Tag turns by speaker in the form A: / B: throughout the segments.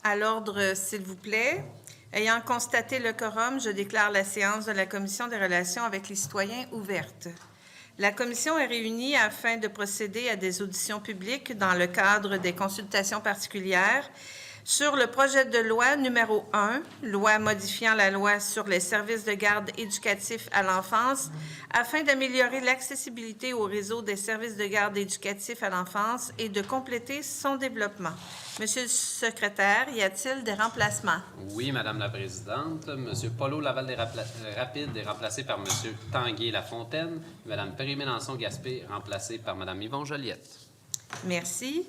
A: À l'ordre, s'il vous plaît. Ayant constaté le quorum, je déclare la séance de la Commission des relations avec les citoyens ouverte. La Commission est réunie afin de procéder à des auditions publiques dans le cadre des consultations particulières sur le projet de loi numéro 1, loi modifiant la loi sur les services de garde éducatifs à l'enfance, afin d'améliorer l'accessibilité au réseau des services de garde éducatifs à l'enfance et de compléter son développement. Monsieur le secrétaire, y a-t-il des remplacements?
B: Oui, Madame la Présidente. Monsieur Paulo Laval-Rapide est remplacé par Monsieur Tanguay-Lafontaine. Madame Péry-Mélençon-Gaspé remplacée par Madame Yvon Joliette.
A: Merci.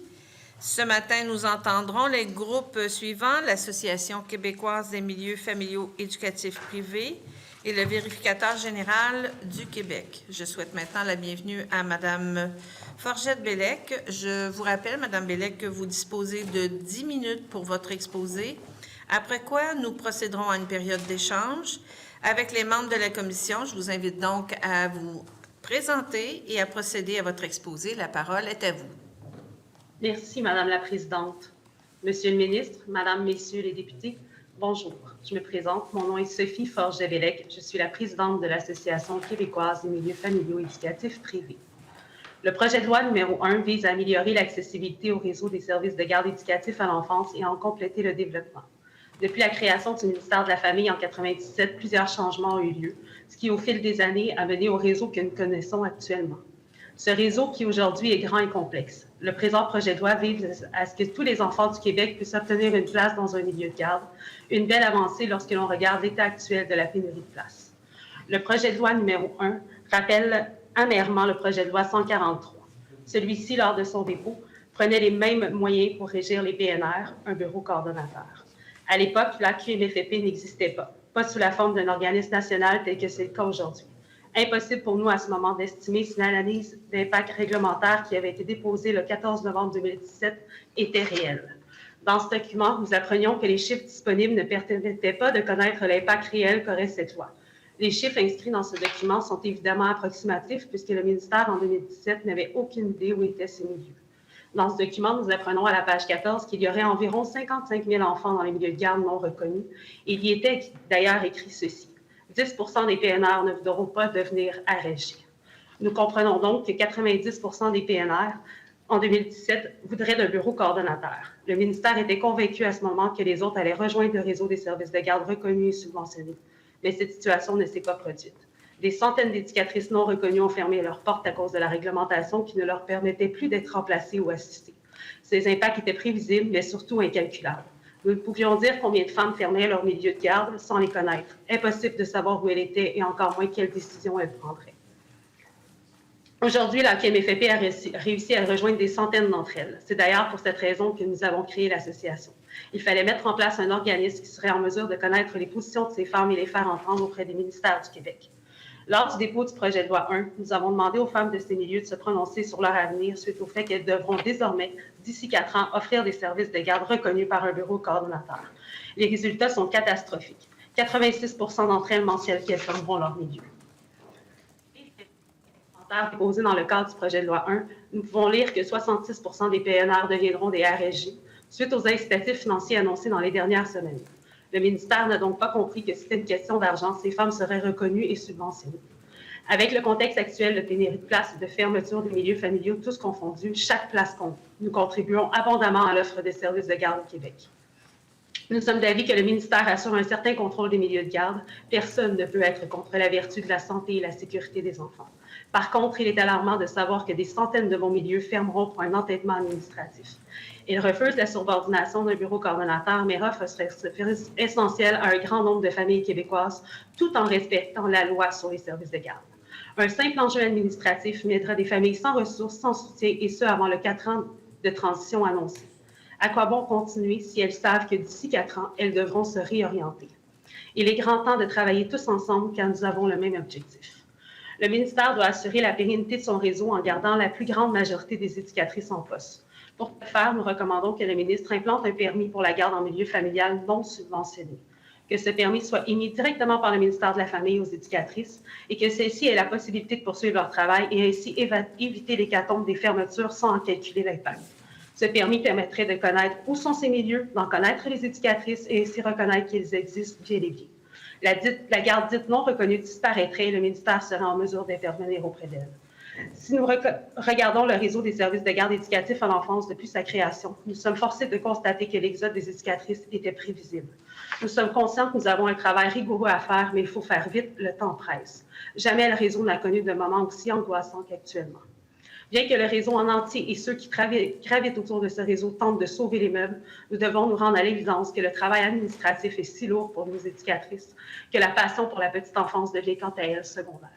A: Ce matin, nous entendrons les groupes suivants, l'Association québécoise des milieux familiaux éducatifs privés et le vérificateur général du Québec. Je souhaite maintenant la bienvenue à Madame Forgette-Bellec. Je vous rappelle, Madame Bellec, que vous disposez de 10 minutes pour votre exposé, après quoi nous procéderons à une période d'échange avec les membres de la Commission. Je vous invite donc à vous présenter et à procéder à votre exposé. La parole est à vous.
C: Merci, Madame la Présidente. Monsieur le ministre, Madame, Messieurs les députés, bonjour. Je me présente. Mon nom est Sophie Forget-Bellec. Je suis la présidente de l'Association québécoise des milieux familiaux éducatifs privés. Le projet de loi numéro 1 vise à améliorer l'accessibilité au réseau des services de garde éducatifs à l'enfance et à en compléter le développement. Depuis la création du ministère de la Famille en 1997, plusieurs changements ont eu lieu, ce qui, au fil des années, a mené au réseau que nous connaissons actuellement. Ce réseau qui aujourd'hui est grand et complexe. Le présent projet de loi vise à ce que tous les enfants du Québec puissent obtenir une place dans un milieu de garde, une belle avancée lorsque l'on regarde l'état actuel de la pénurie de places. Le projet de loi numéro 1 rappelle amèrement le projet de loi 143. Celui-ci, lors de son dépôt, prenait les mêmes moyens pour régir les PNR, un bureau coordonnateur. À l'époque, la QMFP n'existait pas sous la forme d'un organisme national tel que c'est le cas aujourd'hui. Impossible pour nous à ce moment d'estimer si l'analyse d'impact réglementaire qui avait été déposée le 14 novembre 2017 était réelle. Dans ce document, nous apprenions que les chiffres disponibles ne permettaient pas de connaître l'impact réel qu'aurait cette loi. Les chiffres inscrits dans ce document sont évidemment approximatifs puisque le ministère en 2017 n'avait aucune idée où étaient ces milieux. Dans ce document, nous apprenons à la page 14 qu'il y aurait environ 55 000 enfants dans les milieux de garde non reconnus et il y était d'ailleurs écrit ceci. 10 % des PNR ne voudront pas devenir RSG. Nous comprenons donc que 90 % des PNR, en 2017, voudraient d'un bureau coordonnateur. Le ministère était convaincu à ce moment que les autres allaient rejoindre le réseau des services de garde reconnus et subventionnés. Mais cette situation ne s'est pas produite. Des centaines d'éducatrices non reconnues ont fermé leurs portes à cause de la réglementation qui ne leur permettait plus d'être remplacées ou assistées. Ces impacts étaient prévisibles, mais surtout incalculables. Nous ne pouvions dire combien de femmes fermaient leur milieu de garde sans les connaître. Impossible de savoir où elles étaient et encore moins quelles décisions elles prendraient. Aujourd'hui, la QMFP a réussi à rejoindre des centaines d'entre elles. C'est d'ailleurs pour cette raison que nous avons créé l'association. Il fallait mettre en place un organisme qui serait en mesure de connaître les positions de ces femmes et les faire entendre auprès des ministères du Québec. Lors du dépôt du projet de loi 1, nous avons demandé aux femmes de ces milieux de se prononcer sur leur avenir suite au fait qu'elles devront désormais, d'ici 4 ans, offrir des services de garde reconnus par un bureau coordonnateur. Les résultats sont catastrophiques. 86 % d'entre elles mentionnent qu'elles fermeront leur milieu. Déposés dans le cadre du projet de loi 1, nous pouvons lire que 66 % des PNR deviendront des RSJ suite aux incitatifs financiers annoncés dans les dernières semaines. Le ministère n'a donc pas compris que c'était une question d'argent, ces femmes seraient reconnues et subventionnées. Avec le contexte actuel de pénurie de places et de fermeture des milieux familiaux, tous confondus, chaque place compte. Nous contribuons abondamment à l'offre des services de garde au Québec. Nous sommes d'avis que le ministère assure un certain contrôle des milieux de garde. Personne ne peut être contre la vertu de la santé et la sécurité des enfants. Par contre, il est alarmant de savoir que des centaines de bons milieux fermeront pour un entêtement administratif. Ils refusent la subordination d'un bureau coordonnateur, mais offrent un service essentiel à un grand nombre de familles québécoises, tout en respectant la loi sur les services de garde. Un simple enjeu administratif mettra des familles sans ressources, sans soutien, et ce, avant le 4 ans de transition annoncé. À quoi bon continuer si elles savent que d'ici 4 ans, elles devront se réorienter? Il est grand temps de travailler tous ensemble car nous avons le même objectif. Le ministère doit assurer la pérennité de son réseau en gardant la plus grande majorité des éducatrices en poste. Pour ce faire, nous recommandons que le ministre implante un permis pour la garde en milieu familial non subventionné, que ce permis soit émis directement par le ministère de la Famille aux éducatrices et que celles-ci aient la possibilité de poursuivre leur travail et ainsi éviter l'hécatombe des fermetures sans en calculer l'impact. Ce permis permettrait de connaître où sont ces milieux, d'en connaître les éducatrices et ainsi reconnaître qu'ils existent bien et bien. La garde dite non reconnue disparaîtrait et le ministère serait en mesure d'intervenir auprès d'elle. Si nous regardons le réseau des services de garde éducatifs à l'enfance depuis sa création, nous sommes forcés de constater que l'exode des éducatrices était prévisible. Nous sommes conscients que nous avons un travail rigoureux à faire, mais il faut faire vite, le temps presse. Jamais le réseau n'a connu de moment aussi angoissant qu'actuellement. Bien que le réseau en entier et ceux qui gravitent autour de ce réseau tentent de sauver les meubles, nous devons nous rendre à l'évidence que le travail administratif est si lourd pour nos éducatrices que la passion pour la petite enfance devient quant à elle secondaire.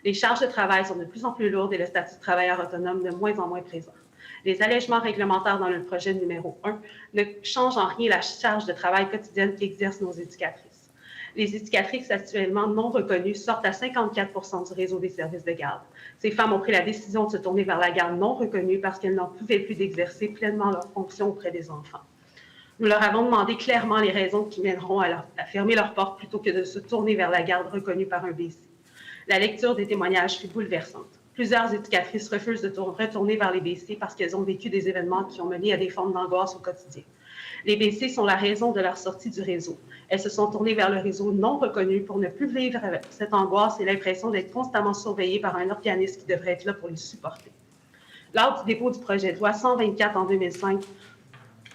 C: Les charges de travail sont de plus en plus lourdes et le statut de travailleur autonome de moins en moins présent. Les allègements réglementaires dans le projet numéro 1 ne changent en rien la charge de travail quotidienne qu'exercent nos éducatrices. Les éducatrices actuellement non reconnues sortent à 54% du réseau des services de garde. Ces femmes ont pris la décision de se tourner vers la garde non reconnue parce qu'elles n'en pouvaient plus d'exercer pleinement leurs fonctions auprès des enfants. Nous leur avons demandé clairement les raisons qui mèneront à fermer leurs portes plutôt que de se tourner vers la garde reconnue par un BC. La lecture des témoignages fut bouleversante. Plusieurs éducatrices refusent de retourner vers les BC parce qu'elles ont vécu des événements qui ont mené à des formes d'angoisse au quotidien. Les BC sont la raison de leur sortie du réseau. Elles se sont tournées vers le réseau non reconnu pour ne plus vivre avec cette angoisse et l'impression d'être constamment surveillées par un organisme qui devrait être là pour les supporter. Lors du dépôt du projet de loi 124 en 2005,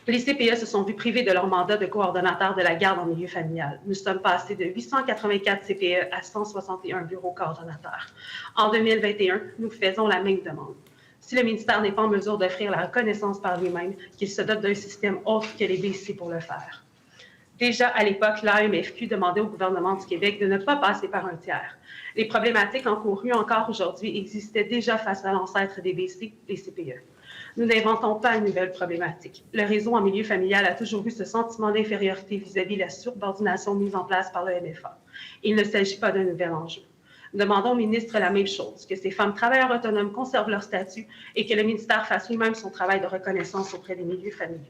C: les CPE se sont vus privés de leur mandat de coordonnateur de la garde en milieu familial. Nous sommes passés de 884 CPE à 161 bureaux coordonnateurs. En 2021, nous faisons la même demande. Si le ministère n'est pas en mesure d'offrir la reconnaissance par lui-même, qu'il se dote d'un système autre que les BC pour le faire. Déjà, à l'époque, l'AMFQ demandait au gouvernement du Québec de ne pas passer par un tiers. Les problématiques encourues encore aujourd'hui existaient déjà face à l'ancêtre des BC, les CPE. Nous n'inventons pas une nouvelle problématique. Le réseau en milieu familial a toujours eu ce sentiment d'infériorité vis-à-vis de la subordination mise en place par le MFA. Il ne s'agit pas d'un nouvel enjeu. Nous demandons au ministre la même chose, que ces femmes travailleurs autonomes conservent leur statut et que le ministère fasse lui-même son travail de reconnaissance auprès des milieux familiaux.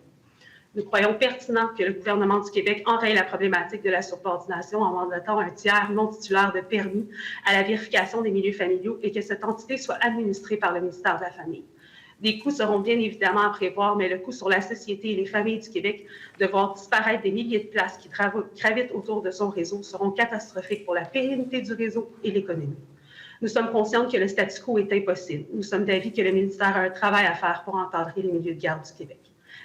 C: Nous croyons pertinent que le gouvernement du Québec enraye la problématique de la subordination en mandatant un tiers non titulaire de permis à la vérification des milieux familiaux et que cette entité soit administrée par le ministère de la Famille. Des coûts seront bien évidemment à prévoir, mais le coût sur la société et les familles du Québec de voir disparaître des milliers de places qui gravitent autour de son réseau seront catastrophiques pour la pérennité du réseau et l'économie. Nous sommes conscients que le statu quo est impossible. Nous sommes d'avis que le ministère a un travail à faire pour encadrer les milieux de garde du Québec.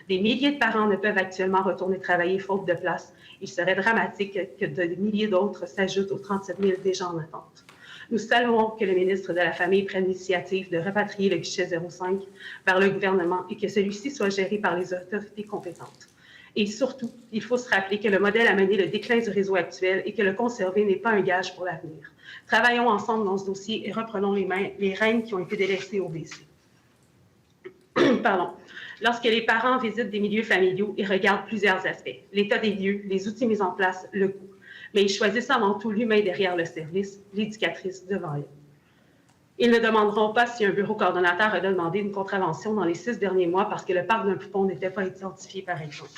C: Des milliers de parents ne peuvent actuellement retourner travailler faute de place. Il serait dramatique que des milliers d'autres s'ajoutent aux 37 000 déjà en attente. Nous saluons que le ministre de la Famille prenne l'initiative de rapatrier le guichet 05 vers le gouvernement et que celui-ci soit géré par les autorités compétentes. Et surtout, il faut se rappeler que le modèle a mené le déclin du réseau actuel et que le conserver n'est pas un gage pour l'avenir. Travaillons ensemble dans ce dossier et reprenons les rênes qui ont été délaissées au BC. Pardon. Lorsque les parents visitent des milieux familiaux, ils regardent plusieurs aspects. L'état des lieux, les outils mis en place, le coût. Mais ils choisissent avant tout l'humain derrière le service, l'éducatrice devant eux. Ils ne demanderont pas si un bureau coordonnateur a demandé une contravention dans les 6 derniers mois parce que le parc d'un poupon n'était pas identifié, par exemple.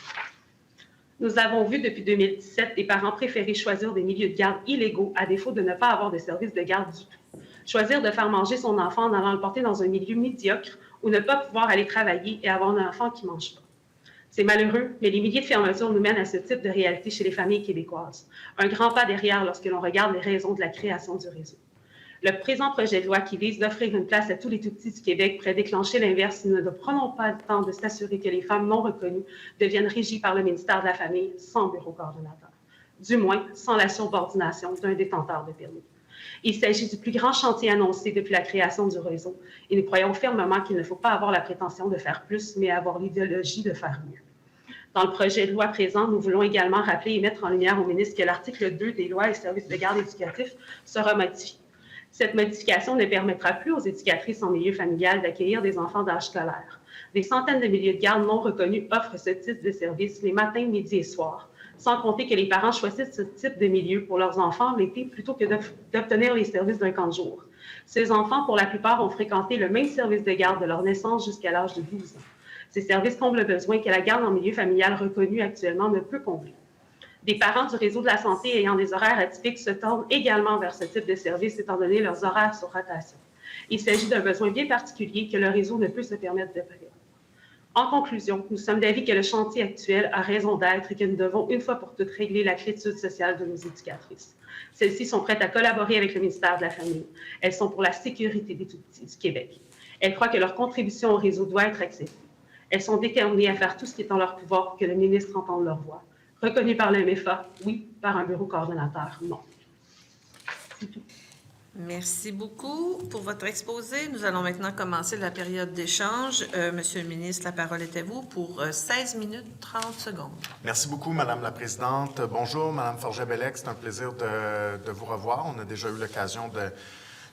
C: Nous avons vu depuis 2017 des parents préférer choisir des milieux de garde illégaux à défaut de ne pas avoir de service de garde du tout. Choisir de faire manger son enfant en allant le porter dans un milieu médiocre ou ne pas pouvoir aller travailler et avoir un enfant qui ne mange pas. C'est malheureux, mais les milliers de fermetures nous mènent à ce type de réalité chez les familles québécoises. Un grand pas derrière lorsque l'on regarde les raisons de la création du réseau. Le présent projet de loi qui vise d'offrir une place à tous les tout-petits du Québec pourrait déclencher l'inverse si nous ne prenons pas le temps de s'assurer que les femmes non reconnues deviennent régies par le ministère de la Famille sans bureau coordonnateur. Du moins, sans la subordination d'un détenteur de permis. Il s'agit du plus grand chantier annoncé depuis la création du réseau et nous croyons fermement qu'il ne faut pas avoir la prétention de faire plus, mais avoir l'idéologie de faire mieux. Dans le projet de loi présent, nous voulons également rappeler et mettre en lumière au ministre que l'article 2 des lois et services de garde éducatifs sera modifié. Cette modification ne permettra plus aux éducatrices en milieu familial d'accueillir des enfants d'âge scolaire. Des centaines de milieux de garde non reconnus offrent ce type de service les matins, midi et soirs, sans compter que les parents choisissent ce type de milieu pour leurs enfants l'été plutôt que d'obtenir les services d'un camp de jour. Ces enfants, pour la plupart, ont fréquenté le même service de garde de leur naissance jusqu'à l'âge de 12 ans. Ces services comblent le besoin que la garde en milieu familial reconnue actuellement ne peut combler. Des parents du réseau de la santé ayant des horaires atypiques se tournent également vers ce type de service étant donné leurs horaires sur rotation. Il s'agit d'un besoin bien particulier que le réseau ne peut se permettre de prévoir. En conclusion, nous sommes d'avis que le chantier actuel a raison d'être et que nous devons une fois pour toutes régler la quiétude sociale de nos éducatrices. Celles-ci sont prêtes à collaborer avec le ministère de la Famille. Elles sont pour la sécurité des tout-petits du Québec. Elles croient que leur contribution au réseau doit être acceptée. Elles sont déterminées à faire tout ce qui est en leur pouvoir pour que le ministre entende leur voix. Reconnu par le MFA, oui. Par un bureau coordonnateur, non. C'est tout.
A: Merci beaucoup pour votre exposé. Nous allons maintenant commencer la période d'échange. Monsieur le ministre, la parole est à vous pour 16 minutes 30 secondes.
D: Merci beaucoup, Madame la Présidente. Bonjour, Madame Forget-Bellec. C'est un plaisir de vous revoir. On a déjà eu l'occasion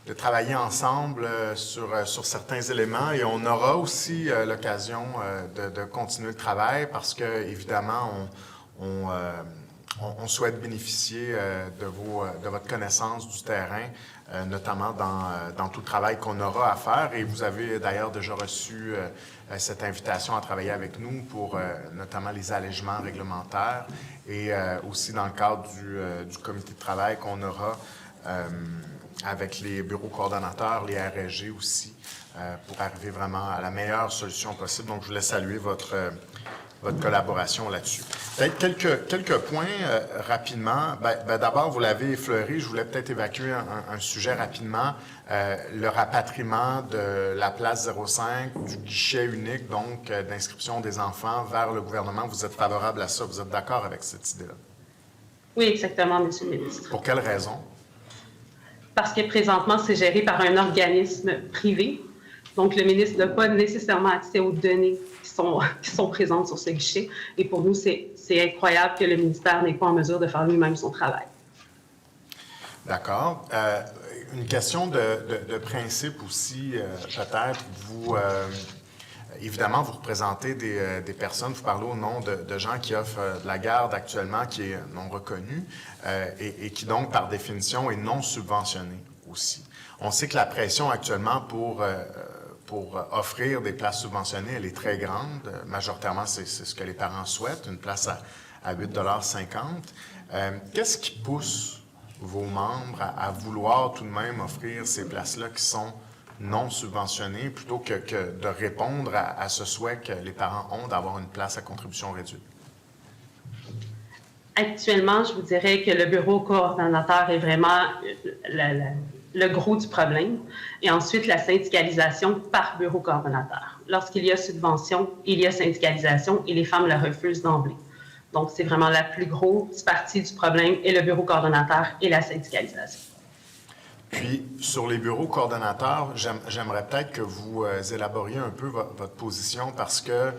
D: de travailler ensemble sur certains éléments et on aura aussi l'occasion de continuer le travail parce que, évidemment, on souhaite bénéficier de votre connaissance du terrain, notamment dans tout le travail qu'on aura à faire. Et vous avez d'ailleurs déjà reçu cette invitation à travailler avec nous pour notamment les allègements réglementaires et aussi dans le cadre du comité de travail qu'on aura avec les bureaux coordonnateurs, les RSG aussi, pour arriver vraiment à la meilleure solution possible. Donc, je voulais saluer votre collaboration là-dessus. Peut-être quelques points rapidement. D'abord, vous l'avez effleuré, je voulais peut-être évacuer un sujet rapidement. Le rapatriement de la place 05, du guichet unique, donc d'inscription des enfants vers le gouvernement. Vous êtes favorable à ça? Vous êtes d'accord avec cette idée-là?
C: Oui, exactement, Monsieur le ministre.
D: Pour quelle raison?
C: Parce que présentement, c'est géré par un organisme privé. Donc, le ministre n'a pas nécessairement accès aux données qui sont présentes sur ce guichet. Et pour nous, c'est incroyable que le ministère n'ait pas en mesure de faire lui-même son travail.
D: D'accord. Une question de principe aussi, peut-être. Évidemment, vous représentez des personnes, vous parlez au nom de gens qui offrent de la garde actuellement, qui est non reconnue et qui donc, par définition, est non subventionnée aussi. On sait que la pression actuellement pour offrir des places subventionnées, elle est très grande. Majoritairement, c'est ce que les parents souhaitent, une place à 8,50 $. Qu'est-ce qui pousse vos membres à vouloir tout de même offrir ces places-là qui sont non subventionnées plutôt que de répondre à ce souhait que les parents ont d'avoir une place à contribution réduite?
C: Actuellement, je vous dirais que le bureau coordonnateur est vraiment le gros du problème. Et ensuite, la syndicalisation par bureau coordonnateur. Lorsqu'il y a subvention, il y a syndicalisation et les femmes la refusent d'emblée. Donc, c'est vraiment la plus grosse partie du problème et le bureau coordonnateur et la syndicalisation.
D: Puis, sur les bureaux coordonnateurs, j'aimerais peut-être que vous élaboriez un peu votre position parce que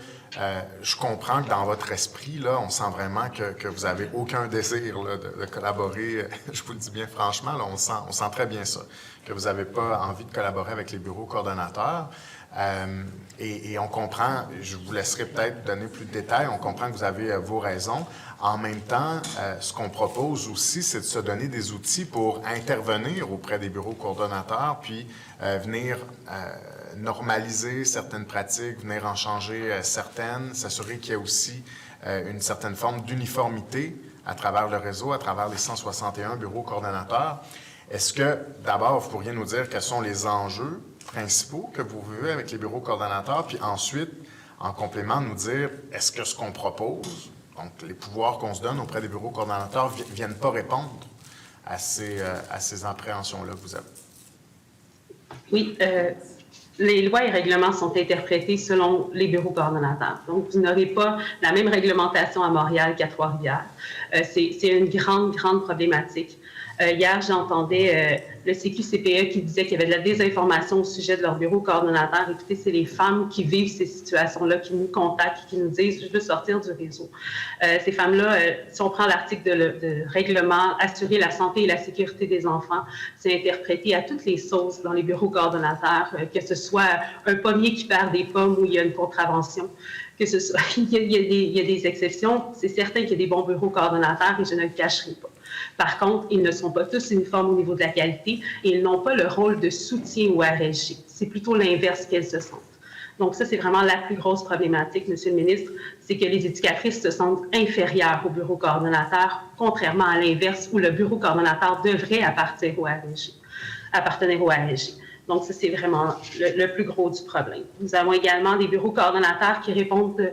D: je comprends que dans votre esprit, là, on sent vraiment que vous n'avez aucun désir là, de collaborer. Je vous le dis bien franchement, là, on sent très bien ça, que vous n'avez pas envie de collaborer avec les bureaux coordonnateurs. Et on comprend, je vous laisserai peut-être donner plus de détails, on comprend que vous avez vos raisons. En même temps, ce qu'on propose aussi, c'est de se donner des outils pour intervenir auprès des bureaux coordonnateurs, puis venir normaliser certaines pratiques, venir en changer certaines, s'assurer qu'il y ait aussi une certaine forme d'uniformité à travers le réseau, à travers les 161 bureaux coordonnateurs. Est-ce que, d'abord, vous pourriez nous dire quels sont les enjeux principaux que vous vivez avec les bureaux coordonnateurs, puis ensuite, en complément, nous dire, est-ce que ce qu'on propose, donc les pouvoirs qu'on se donne auprès des bureaux coordonnateurs, ne viennent pas répondre à ces appréhensions-là que vous avez?
C: Oui, les lois et règlements sont interprétés selon les bureaux coordonnateurs. Donc, vous n'aurez pas la même réglementation à Montréal qu'à Trois-Rivières. C'est une grande problématique. Hier, j'entendais le CQCPE qui disait qu'il y avait de la désinformation au sujet de leur bureau coordonnateur. Écoutez, c'est les femmes qui vivent ces situations-là, qui nous contactent, qui nous disent « je veux sortir du réseau ». Ces femmes-là, si on prend l'article de règlement « assurer la santé et la sécurité des enfants », c'est interprété à toutes les sauces dans les bureaux coordonnateurs, que ce soit un pommier qui perd des pommes où il y a une contravention, que ce soit, il y a des exceptions. C'est certain qu'il y a des bons bureaux coordonnateurs et je ne le cacherai pas. Par contre, ils ne sont pas tous uniformes au niveau de la qualité et ils n'ont pas le rôle de soutien au RSG. C'est plutôt l'inverse qu'elles se sentent. Donc ça, c'est vraiment la plus grosse problématique, Monsieur le ministre, c'est que les éducatrices se sentent inférieures au bureau coordonnateur, contrairement à l'inverse où le bureau coordonnateur devrait appartenir au RSG. Donc, ça, c'est vraiment le plus gros du problème. Nous avons également des bureaux coordonnateurs qui répondent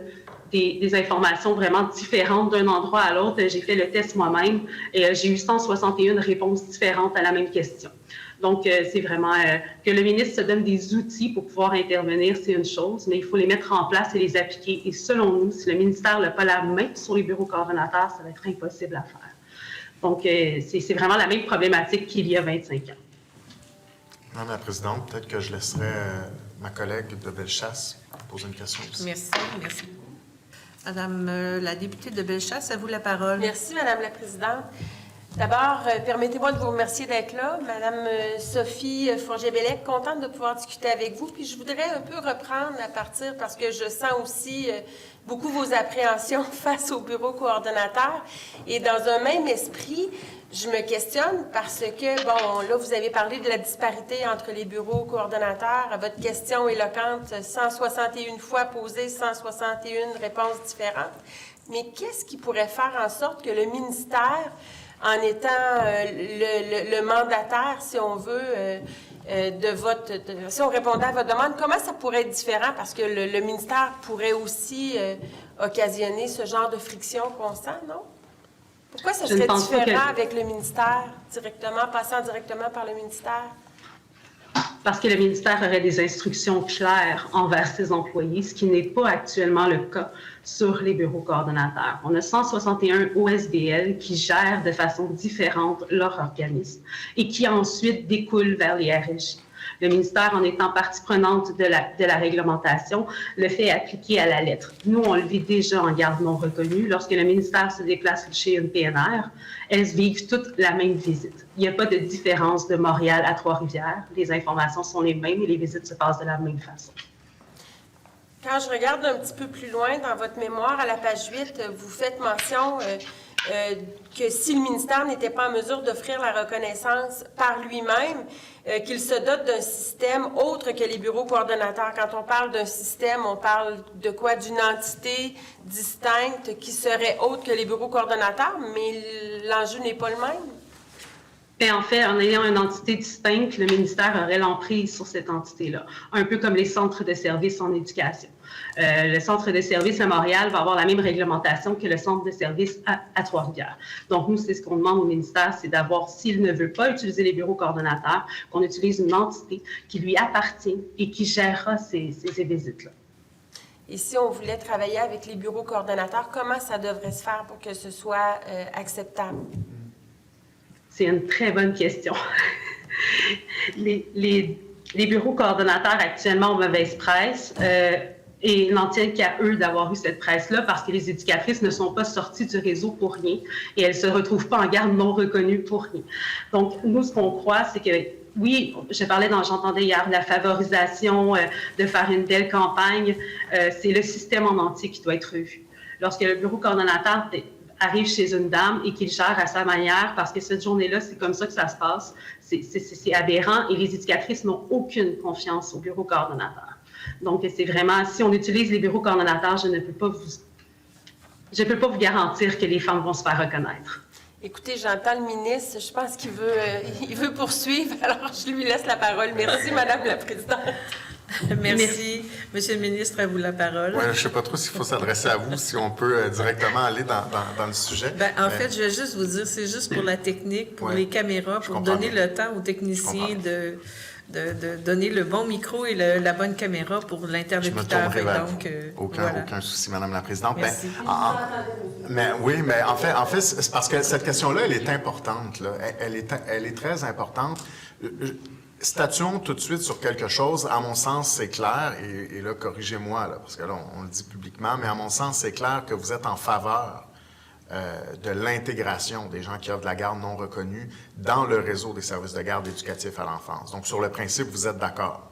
C: des informations vraiment différentes d'un endroit à l'autre. J'ai fait le test moi-même et j'ai eu 161 réponses différentes à la même question. Donc, c'est vraiment que le ministre se donne des outils pour pouvoir intervenir, c'est une chose, mais il faut les mettre en place et les appliquer. Et selon nous, si le ministère n'a pas la main sur les bureaux coordonnateurs, ça va être impossible à faire. Donc, c'est vraiment la même problématique qu'il y a 25 ans.
D: Madame la Présidente, peut-être que je laisserai ma collègue de Bellechasse poser une question aussi.
A: Merci. Merci. Madame la députée de Bellechasse, à vous la parole.
E: Merci, Madame la Présidente. D'abord, permettez-moi de vous remercier d'être là. Madame Sophie Forget-Bellec, contente de pouvoir discuter avec vous. Puis je voudrais un peu reprendre à partir, parce que je sens aussi beaucoup vos appréhensions face au bureau coordonnateur. Et dans un même esprit, je me questionne parce que, bon, là, vous avez parlé de la disparité entre les bureaux coordonnateurs. À votre question éloquente, 161 fois posée, 161 réponses différentes. Mais qu'est-ce qui pourrait faire en sorte que le ministère, en étant le mandataire, si on veut, si on répondait à votre demande, comment ça pourrait être différent? Parce que le ministère pourrait aussi occasionner ce genre de friction constant, non? Pourquoi ça serait différent avec le ministère, passant directement par le ministère?
C: Parce que le ministère aurait des instructions claires envers ses employés, ce qui n'est pas actuellement le cas sur les bureaux coordonnateurs. On a 161 OSBL qui gèrent de façon différente leur organisme et qui ensuite découlent vers les RLJ. Le ministère, en étant partie prenante de la réglementation, le fait appliquer à la lettre. Nous, on le vit déjà en garde non reconnue. Lorsque le ministère se déplace chez une PNR, elles vivent toutes la même visite. Il n'y a pas de différence de Montréal à Trois-Rivières. Les informations sont les mêmes et les visites se passent de la même façon.
E: Quand je regarde un petit peu plus loin dans votre mémoire, à la page 8, vous faites mention que si le ministère n'était pas en mesure d'offrir la reconnaissance par lui-même, qu'il se dote d'un système autre que les bureaux coordonnateurs. Quand on parle d'un système, on parle de quoi? D'une entité distincte qui serait autre que les bureaux coordonnateurs, mais l'enjeu n'est pas le même.
C: Et en fait, en ayant une entité distincte, le ministère aurait l'emprise sur cette entité-là, un peu comme les centres de services en éducation. Le centre de services à Montréal va avoir la même réglementation que le centre de services à Trois-Rivières. Donc, nous, c'est ce qu'on demande au ministère, c'est d'avoir, s'il ne veut pas utiliser les bureaux coordonnateurs, qu'on utilise une entité qui lui appartient et qui gérera ces visites-là.
E: Et si on voulait travailler avec les bureaux coordonnateurs, comment ça devrait se faire pour que ce soit acceptable?
C: C'est une très bonne question. Les bureaux coordonnateurs actuellement ont mauvaise presse et n'en tiennent qu'à eux d'avoir eu cette presse-là parce que les éducatrices ne sont pas sorties du réseau pour rien et elles ne se retrouvent pas en garde non reconnue pour rien. Donc, nous, ce qu'on croit, c'est que oui, j'entendais hier la favorisation de faire une belle campagne. C'est le système en entier qui doit être revu. Lorsque le bureau coordonnateur arrive chez une dame et qu'il gère à sa manière, parce que cette journée-là, c'est comme ça que ça se passe, c'est aberrant et les éducatrices n'ont aucune confiance au bureau coordonnateur. Donc, c'est vraiment, si on utilise les bureaux coordonnateurs, je ne peux pas vous garantir que les femmes vont se faire reconnaître.
E: Écoutez, j'entends le ministre, je pense qu'il veut poursuivre, alors je lui laisse la parole. Merci, Madame la Présidente.
A: Merci. Monsieur le ministre, à vous la parole.
D: Oui, je ne sais pas trop s'il faut s'adresser à vous, si on peut directement aller dans le sujet.
A: En fait, je vais juste vous dire, c'est juste pour la technique, pour les caméras, pour donner le temps aux techniciens de donner le bon micro et la bonne caméra pour l'interlocuteur.
D: Aucun souci, Madame la Présidente.
A: Merci.
D: Mais en fait, c'est parce que cette question-là, elle est importante. Là. Elle est très importante. Statuons tout de suite sur quelque chose. À mon sens, c'est clair, et là, corrigez-moi, là, parce que là, on le dit publiquement, mais à mon sens, c'est clair que vous êtes en faveur de l'intégration des gens qui offrent de la garde non reconnue dans le réseau des services de garde éducatifs à l'enfance. Donc, sur le principe, vous êtes d'accord?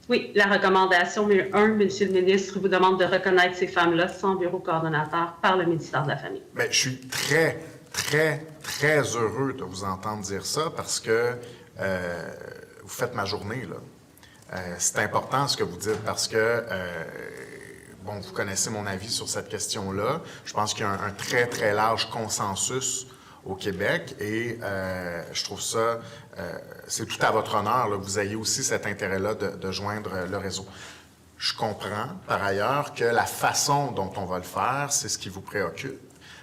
C: Oui, la recommandation 1, Monsieur le ministre, vous demande de reconnaître ces femmes-là sans bureau coordonnateur par le ministère de la Famille. Bien,
D: je suis très, très, très heureux de vous entendre dire ça parce que vous faites ma journée, là. C'est important ce que vous dites parce que, vous connaissez mon avis sur cette question-là. Je pense qu'il y a un très, très large consensus au Québec et je trouve ça, c'est tout à votre honneur là, que vous ayez aussi cet intérêt-là de joindre le réseau. Je comprends, par ailleurs, que la façon dont on va le faire, c'est ce qui vous préoccupe,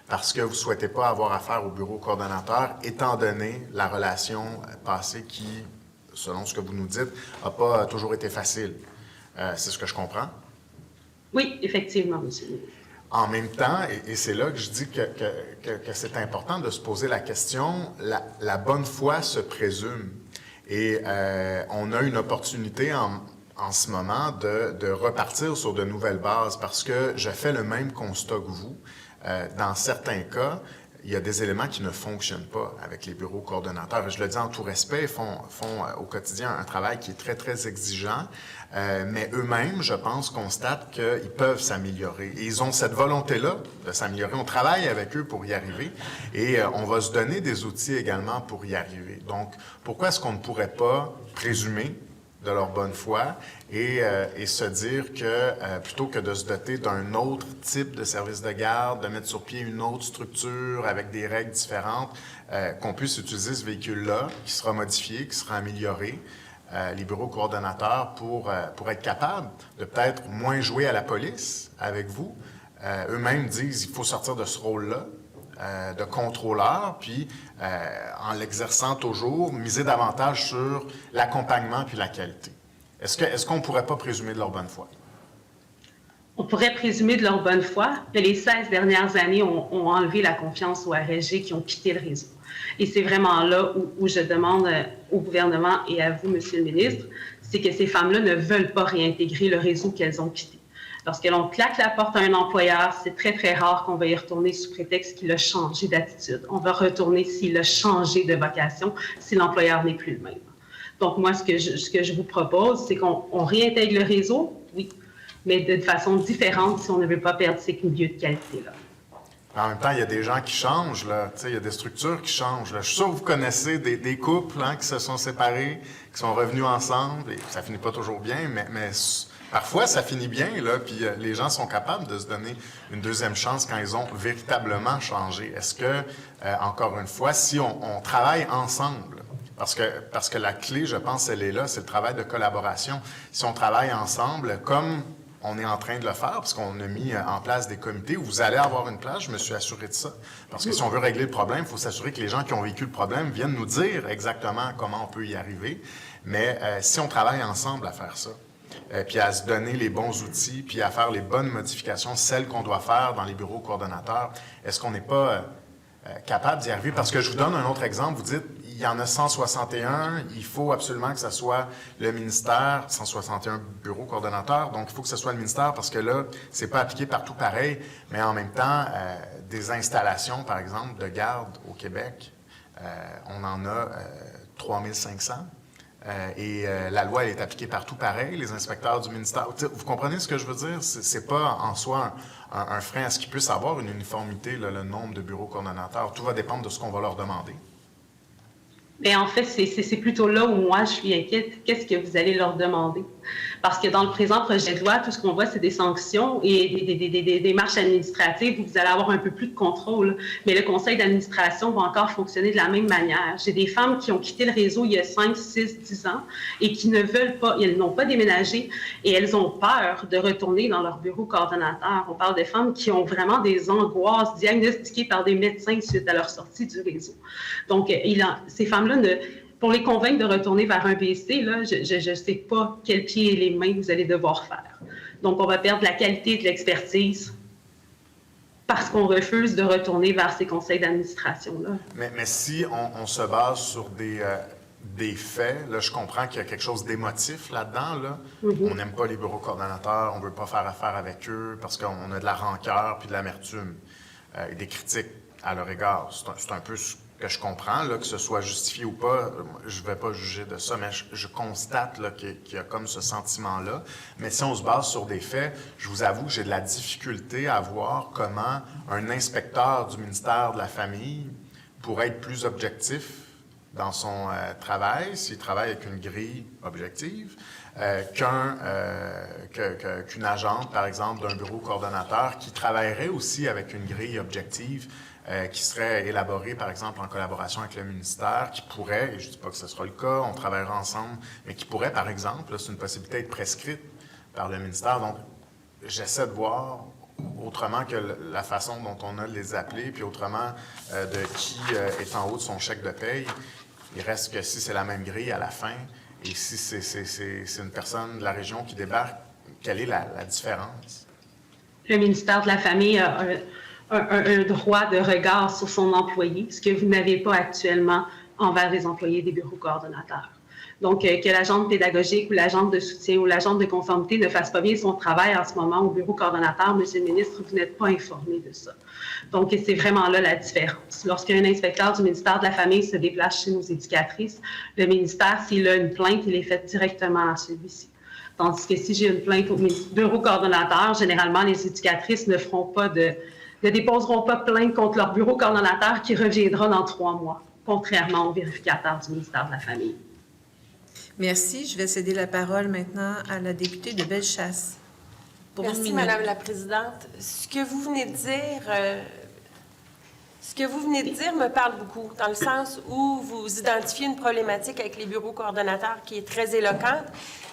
D: parce que vous ne souhaitez pas avoir affaire au bureau coordonnateur, étant donné la relation passée qui, selon ce que vous nous dites, n'a pas toujours été facile. C'est ce que je comprends?
C: Oui, effectivement, monsieur le ministre.
D: En même temps, et c'est là que je dis que c'est important de se poser la question, la bonne foi se présume. Et on a une opportunité en ce moment de repartir sur de nouvelles bases parce que je fais le même constat que vous. Dans certains cas, il y a des éléments qui ne fonctionnent pas avec les bureaux coordonnateurs. Et je le dis en tout respect, ils font au quotidien un travail qui est très, très exigeant, mais eux-mêmes, je pense, constatent qu'ils peuvent s'améliorer. Et ils ont cette volonté-là de s'améliorer. On travaille avec eux pour y arriver et on va se donner des outils également pour y arriver. Donc, pourquoi est-ce qu'on ne pourrait pas présumer de leur bonne foi et se dire que plutôt que de se doter d'un autre type de service de garde, de mettre sur pied une autre structure avec des règles différentes, qu'on puisse utiliser ce véhicule-là qui sera modifié, qui sera amélioré, les bureaux coordonnateurs pour être capables de peut-être moins jouer à la police avec vous. Eux-mêmes disent qu'il faut sortir de ce rôle-là de contrôleur, puis en l'exerçant toujours, miser davantage sur l'accompagnement puis la qualité. Est-ce qu'on ne pourrait pas présumer de leur bonne foi?
C: On pourrait présumer de leur bonne foi, mais les 16 dernières années ont enlevé la confiance aux RSG qui ont quitté le réseau. Et c'est vraiment là où je demande au gouvernement et à vous, Monsieur le ministre, c'est que ces femmes-là ne veulent pas réintégrer le réseau qu'elles ont quitté. Lorsque l'on claque la porte à un employeur, c'est très, très rare qu'on va y retourner sous prétexte qu'il a changé d'attitude. On va retourner s'il a changé de vocation, si l'employeur n'est plus le même. Donc, moi, ce que je vous propose, c'est qu'on réintègre le réseau, oui, mais de façon différente si on ne veut pas perdre ces milieux de qualité-là.
D: En même temps, il y a des gens qui changent, là. Tu sais, il y a des structures qui changent, là. Je suis sûr que vous connaissez des couples qui se sont séparés, qui sont revenus ensemble, et ça finit pas toujours bien, mais parfois, ça finit bien, là, puis les gens sont capables de se donner une deuxième chance quand ils ont véritablement changé. Est-ce que, encore une fois, si on travaille ensemble, parce que la clé, je pense, elle est là, c'est le travail de collaboration. Si on travaille ensemble, comme on est en train de le faire, parce qu'on a mis en place des comités où vous allez avoir une place, je me suis assuré de ça. Parce que si on veut régler le problème, il faut s'assurer que les gens qui ont vécu le problème viennent nous dire exactement comment on peut y arriver. Mais si on travaille ensemble à faire ça, puis à se donner les bons outils, puis à faire les bonnes modifications, celles qu'on doit faire dans les bureaux coordonnateurs, est-ce qu'on n'est pas capable d'y arriver? Parce que je vous donne un autre exemple. Vous dites, il y en a 161, il faut absolument que ce soit le ministère, 161 bureaux coordonnateurs, donc il faut que ce soit le ministère parce que là, c'est pas appliqué partout pareil, mais en même temps, des installations, par exemple, de garde au Québec, on en a 3500. Et la loi, elle est appliquée partout pareil, les inspecteurs du ministère. Vous comprenez ce que je veux dire? C'est pas en soi un frein à ce qu'ils puissent avoir une uniformité, là, le nombre de bureaux coordonnateurs. Tout va dépendre de ce qu'on va leur demander.
C: Mais en fait, c'est plutôt là où moi, je suis inquiète. Qu'est-ce que vous allez leur demander? Parce que dans le présent projet de loi, tout ce qu'on voit, c'est des sanctions et des démarches administratives où vous allez avoir un peu plus de contrôle. Mais le conseil d'administration va encore fonctionner de la même manière. J'ai des femmes qui ont quitté le réseau il y a 5, 6, 10 ans et qui ne veulent pas, elles n'ont pas déménagé et elles ont peur de retourner dans leur bureau coordonnateur. On parle de femmes qui ont vraiment des angoisses diagnostiquées par des médecins suite à leur sortie du réseau. Donc, ces femmes-là, pour les convaincre de retourner vers un BC, là, je ne sais pas quels pieds et les mains vous allez devoir faire. Donc, on va perdre la qualité de l'expertise parce qu'on refuse de retourner vers ces conseils d'administration-là.
D: Mais si on se base sur des faits, là, je comprends qu'il y a quelque chose d'émotif là-dedans. Là. On n'aime pas les bureaux coordonnateurs, on ne veut pas faire affaire avec eux parce qu'on a de la rancœur puis de l'amertume et des critiques à leur égard. C'est un peu ce que je comprends, là, que ce soit justifié ou pas, je ne vais pas juger de ça, mais je constate là, qu'il y a comme ce sentiment-là. Mais si on se base sur des faits, je vous avoue que j'ai de la difficulté à voir comment un inspecteur du ministère de la Famille pourrait être plus objectif dans son travail, s'il travaille avec une grille objective, qu'une agente, par exemple, d'un bureau coordonnateur qui travaillerait aussi avec une grille objective qui serait élaboré, par exemple, en collaboration avec le ministère, qui pourrait, et je ne dis pas que ce sera le cas, on travaillera ensemble, mais qui pourrait, par exemple, là, c'est une possibilité, être prescrite par le ministère. Donc, j'essaie de voir autrement que la façon dont on a de les appeler, puis autrement de qui est en haut de son chèque de paye. Il reste que si c'est la même grille à la fin, et si c'est une personne de la région qui débarque, quelle est la différence?
C: Le ministère de la Famille a un droit de regard sur son employé, ce que vous n'avez pas actuellement envers les employés des bureaux coordonnateurs. Donc, que l'agente pédagogique ou l'agente de soutien ou l'agente de conformité ne fasse pas bien son travail en ce moment au bureau coordonnateur, Monsieur le ministre, vous n'êtes pas informé de ça. Donc, c'est vraiment là la différence. Lorsqu'un inspecteur du ministère de la Famille se déplace chez nos éducatrices, le ministère, s'il a une plainte, il est fait directement à celui-ci. Tandis que si j'ai une plainte au bureau coordonnateur, généralement, les éducatrices ne déposeront pas plainte contre leur bureau coordonnateur qui reviendra dans 3 mois, contrairement au vérificateur du ministère de la Famille.
A: Merci. Je vais céder la parole maintenant à la députée de Bellechasse.
E: Merci, Madame la Présidente. Ce que vous venez de dire me parle beaucoup, dans le sens où vous identifiez une problématique avec les bureaux coordonnateurs qui est très éloquente.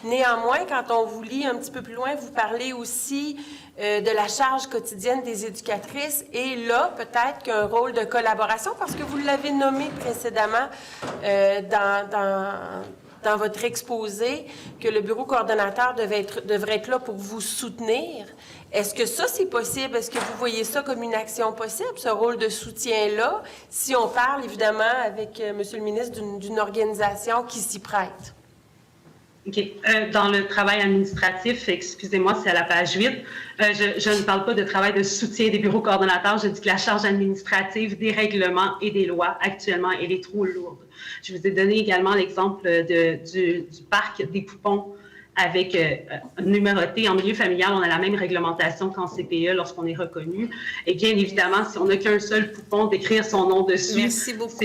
E: Néanmoins, quand on vous lit un petit peu plus loin, vous parlez aussi de la charge quotidienne des éducatrices et là, peut-être qu'un rôle de collaboration, parce que vous l'avez nommé précédemment dans votre exposé, que le bureau coordonnateur devrait être là pour vous soutenir. Est-ce que ça, c'est possible? Est-ce que vous voyez ça comme une action possible, ce rôle de soutien-là, si on parle, évidemment, avec Monsieur le ministre, d'une organisation qui s'y prête?
C: OK. Dans le travail administratif, excusez-moi, c'est à la page 8, je ne parle pas de travail de soutien des bureaux coordonnateurs, je dis que la charge administrative des règlements et des lois, actuellement, elle est trop lourde. Je vous ai donné également l'exemple du parc des poupons avec numéroté. En milieu familial, on a la même réglementation qu'en CPE lorsqu'on est reconnu. Et bien évidemment, si on n'a qu'un seul poupon, d'écrire son nom dessus.
A: Merci beaucoup.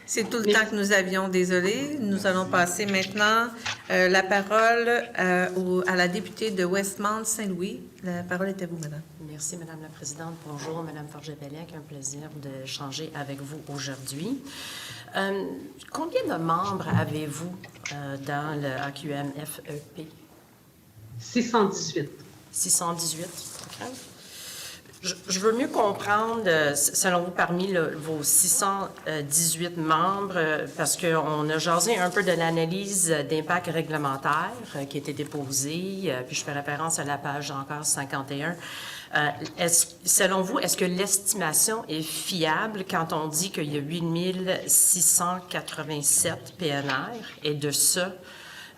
A: C'est tout le temps que nous avions, désolé. Nous allons passer maintenant la parole à la députée de Westmount-Saint-Louis. La parole est à vous, madame.
F: Merci, Madame la Présidente. Bonjour, Madame Forget-Bellec. Un plaisir d'échanger avec vous aujourd'hui. Combien de membres avez-vous dans le AQMFEP?
C: 618.
F: 618, OK. Je veux mieux comprendre, selon vous, parmi vos 618 membres, parce qu'on a jasé un peu de l'analyse d'impact réglementaire qui a été déposée, puis je fais référence à la page encore 51. Selon vous, est-ce que l'estimation est fiable quand on dit qu'il y a 8687 PNR et de ça,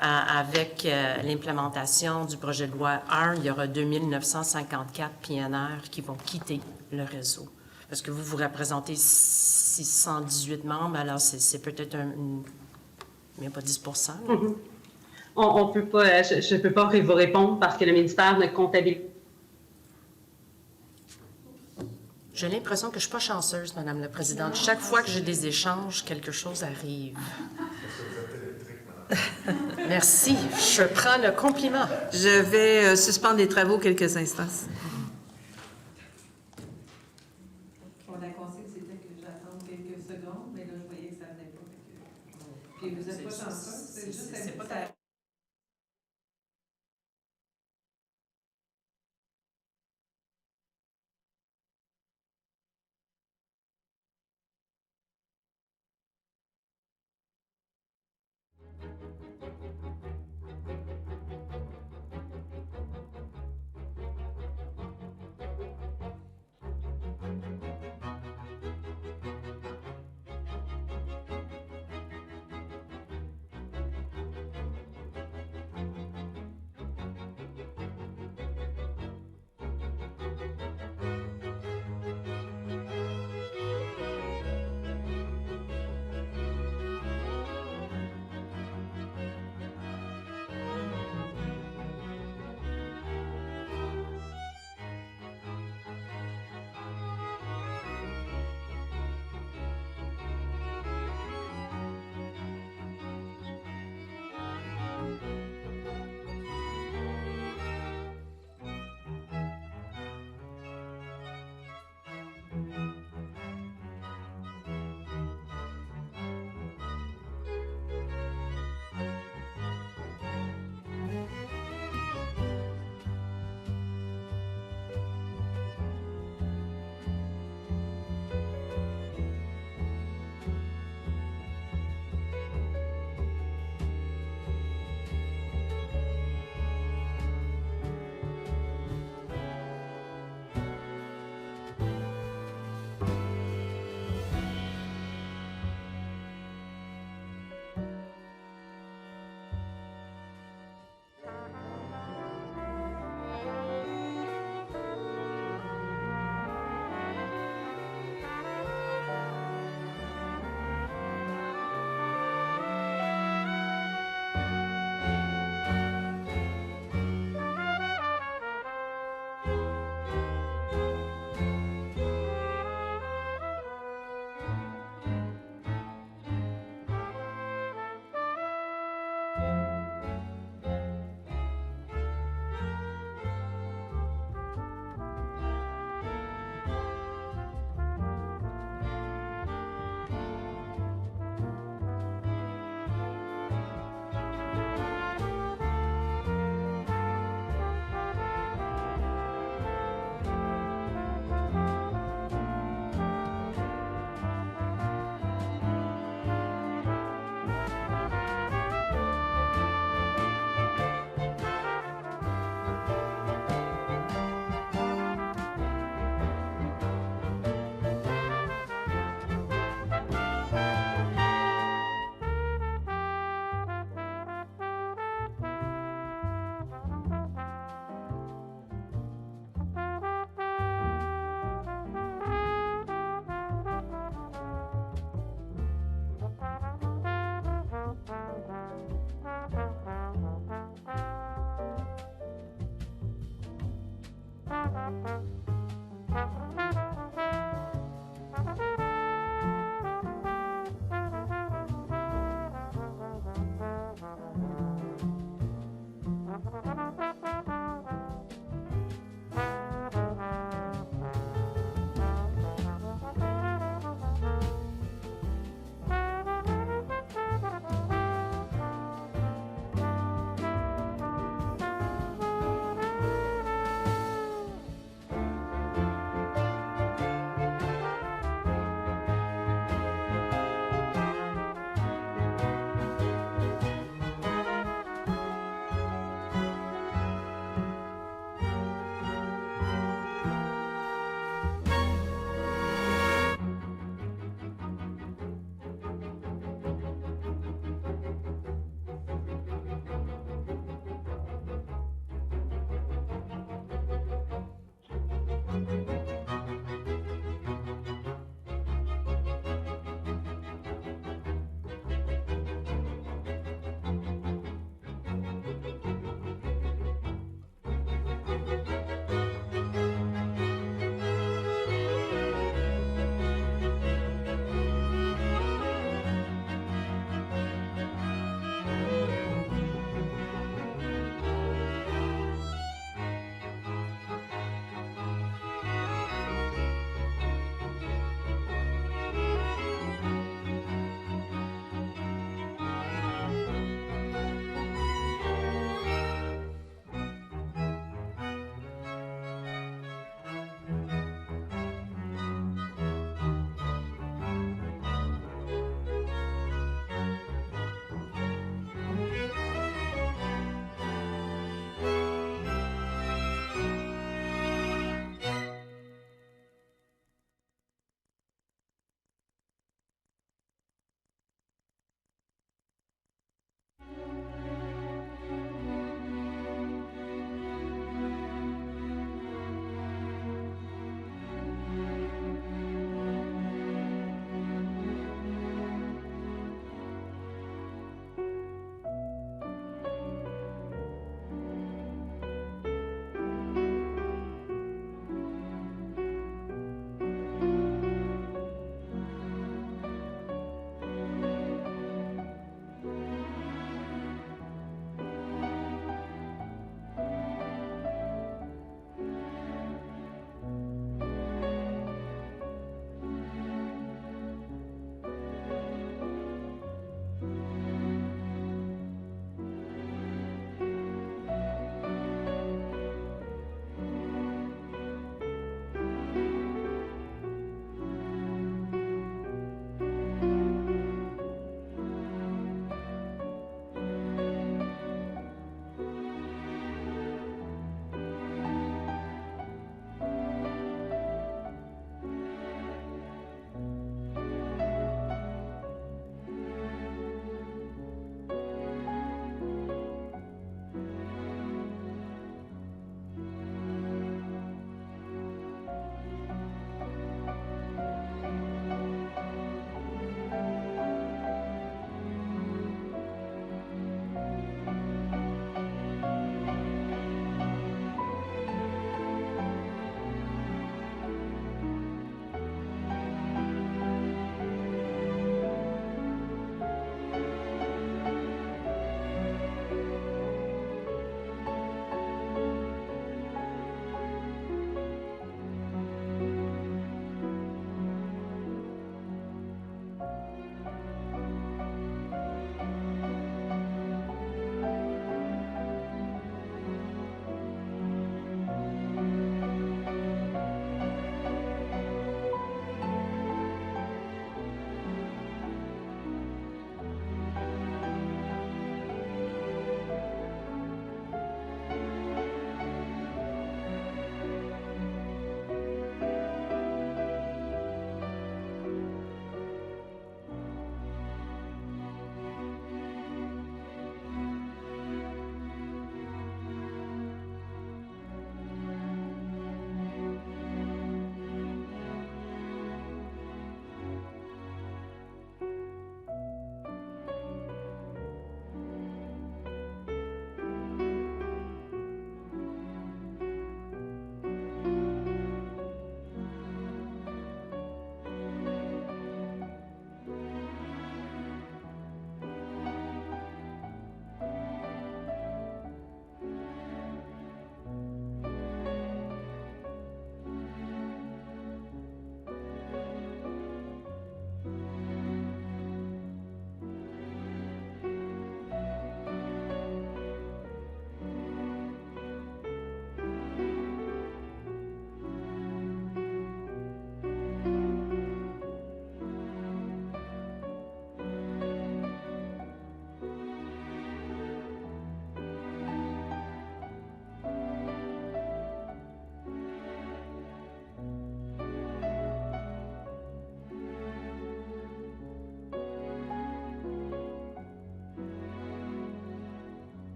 F: avec l'implémentation du projet de loi 1, il y aura 2954 PNR qui vont quitter le réseau. Parce que vous représentez 618 membres, alors c'est peut-être même pas 10 là.
C: Mm-hmm. On peut pas, je ne peux pas vous répondre parce que le ministère ne comptabilise.
F: J'ai l'impression que je ne suis pas chanceuse, Madame la Présidente. Chaque fois que j'ai des échanges, quelque chose arrive. Merci. Je prends le compliment.
A: Je vais suspendre les travaux quelques instants.
G: La consigne, c'était que j'attende quelques secondes, mais là, je voyais que ça venait pas. Puis vous n'êtes pas chanceux, c'est juste... C'est pas